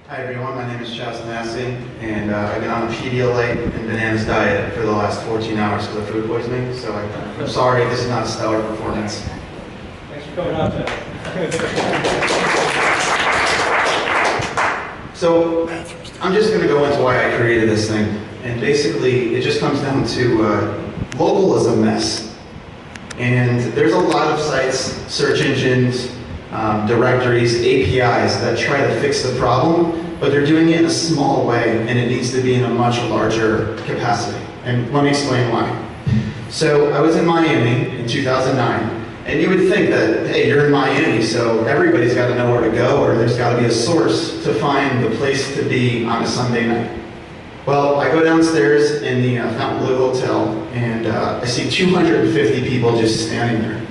Hi everyone, my name is Chas Massey, and I've been on a Pedialyte and bananas diet for the last 14 hours because of food poisoning, so I'm sorry, this is not a stellar performance. Thanks for coming out today. So, I'm just going to go into why I created this thing, and basically it just comes down to local is a mess. And there's a lot of sites, search engines, directories, APIs that try to fix the problem, but they're doing it in a small way, and it needs to be in a much larger capacity. And let me explain why. So I was in Miami in 2009, and you would think that, hey, you're in Miami, so everybody's got to know where to go, or there's got to be a source to find the place to be on a Sunday night. Well, I go downstairs in the Fontainebleau Hotel, and I see 250 people just standing there.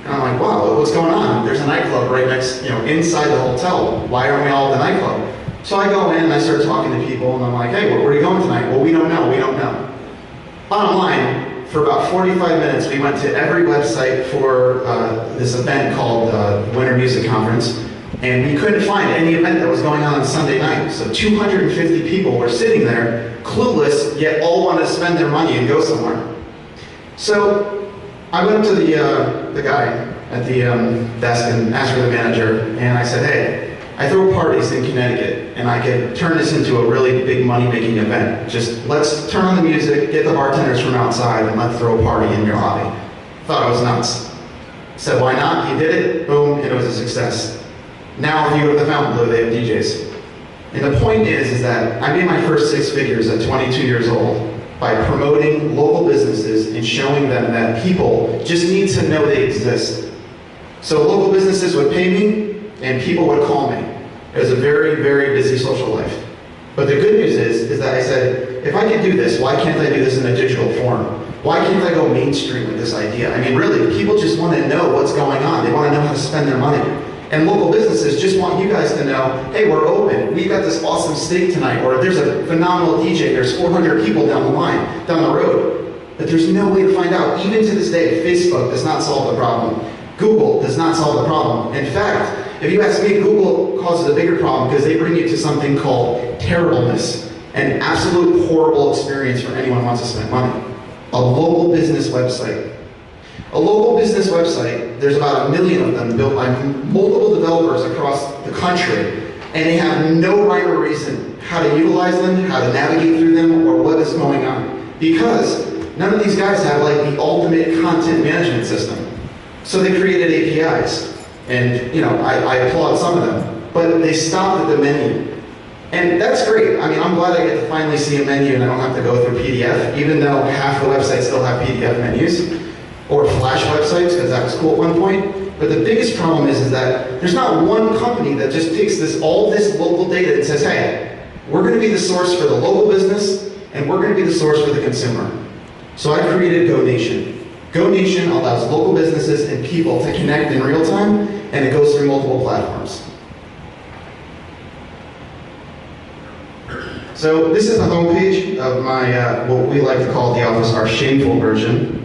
And I'm like, wow, what's going on? There's a nightclub right next, inside the hotel. Why aren't we all at the nightclub? So I go in and I start talking to people, and I'm like, hey, where are you going tonight? Well, we don't know. Bottom line, for about 45 minutes, we went to every website for this event called Winter Music Conference, and we couldn't find any event that was going on Sunday night. So 250 people were sitting there, clueless, yet all wanted to spend their money and go somewhere. So I went up to the guy at the desk and asked for the manager, and I said, hey, I throw parties in Connecticut, and I could turn this into a really big money-making event. Just let's turn on the music, get the bartenders from outside, and let's throw a party in your lobby. Thought I was nuts. Said, why not? He did it, boom, and it was a success. Now, if you go to the Fontainebleau, they have DJs. And the point is that I made my first 6 figures at 22 years old by promoting local businesses and showing them that people just need to know they exist. So local businesses would pay me, and people would call me. It was a very, very busy social life. But the good news is that I said, if I can do this, why can't I do this in a digital form? Why can't I go mainstream with this idea? I mean, really, people just want to know what's going on. They want to know how to spend their money. And local businesses just want you guys to know, hey, we're open. We've got this awesome steak tonight, or there's a phenomenal DJ. There's 400 people down the line, down the road. But there's no way to find out. Even to this day, Facebook does not solve the problem. Google does not solve the problem. In fact, if you ask me, Google causes a bigger problem because they bring you to something called terribleness, an absolute horrible experience for anyone who wants to spend money. A local business website. A local business website, there's about 1 million of them built by multiple developers across the country, and they have no rhyme or reason how to utilize them, how to navigate through them, or what is going on. Because none of these guys have like the ultimate content management system. So they created APIs. And I applaud some of them, but they stopped at the menu. And that's great. I mean, I'm glad I get to finally see a menu and I don't have to go through PDF, even though half the websites still have PDF menus, or Flash websites, because that was cool at one point. But the biggest problem is that there's not one company that just takes all this local data and says, hey, we're going to be the source for the local business, and we're going to be the source for the consumer. So I created GoNation. GoNation allows local businesses and people to connect in real time, and it goes through multiple platforms. So this is the homepage of my, what we like to call at the office our shameful version.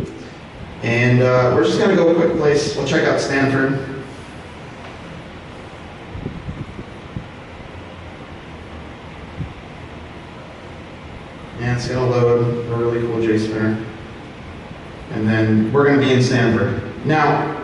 And we're just going to go a quick place. We'll check out Stamford. And it's going to load a really cool JSpinner. And then we're going to be in Stamford. Now,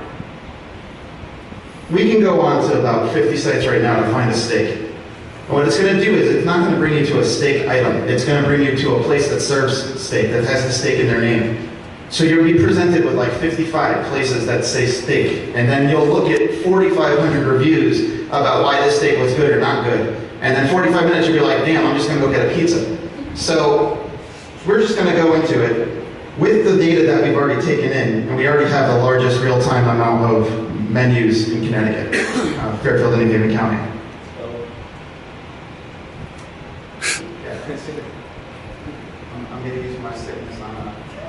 we can go on to about 50 sites right now to find a steak. And what it's going to do is it's not going to bring you to a steak item. It's going to bring you to a place that serves steak, that has the steak in their name. So you'll be presented with like 55 places that say steak. And then you'll look at 4,500 reviews about why this steak was good or not good. And then 45 minutes you'll be like, damn, I'm just going to go get a pizza. So we're just going to go into it with the data that we've already taken in, and we already have the largest real-time amount of menus in Connecticut, Fairfield and New Haven County. I'm going to use my sickness on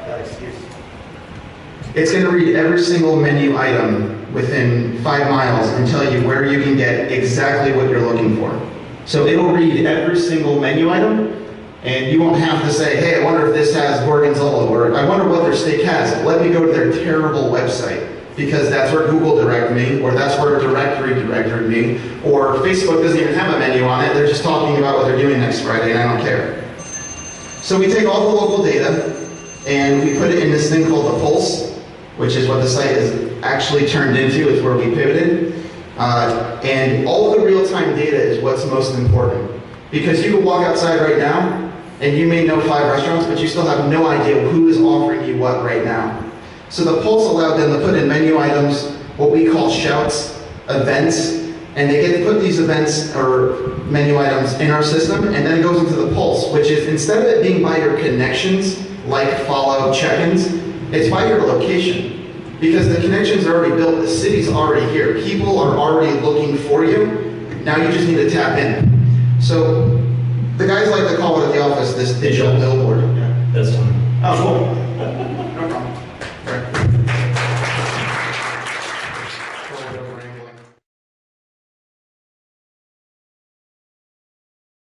that excuse. It's going to read every single menu item within 5 miles and tell you where you can get exactly what you're looking for. So it'll read every single menu item, and you won't have to say, hey, I wonder if this has gorgonzola, or I wonder what their steak has. Let me go to their terrible website because that's where Google directed me, or that's where directory directed me, or Facebook doesn't even have a menu on it, they're just talking about what they're doing next Friday and I don't care. So we take all the local data and we put it in this thing called the Pulse, which is what the site is actually turned into, it's where we pivoted. And all of the real-time data is what's most important. Because you can walk outside right now, and you may know 5 restaurants, but you still have no idea who is offering you what right now. So the Pulse allowed them to put in menu items, what we call shouts, events, and they get to put these events or menu items in our system, and then it goes into the Pulse, which is, instead of it being by your connections, like follow, check-ins, it's by your location. Because the connections are already built, the city's already here, people are already looking for you, now you just need to tap in. So the guys like to call it at the office this digital billboard. That's fine. Oh, cool.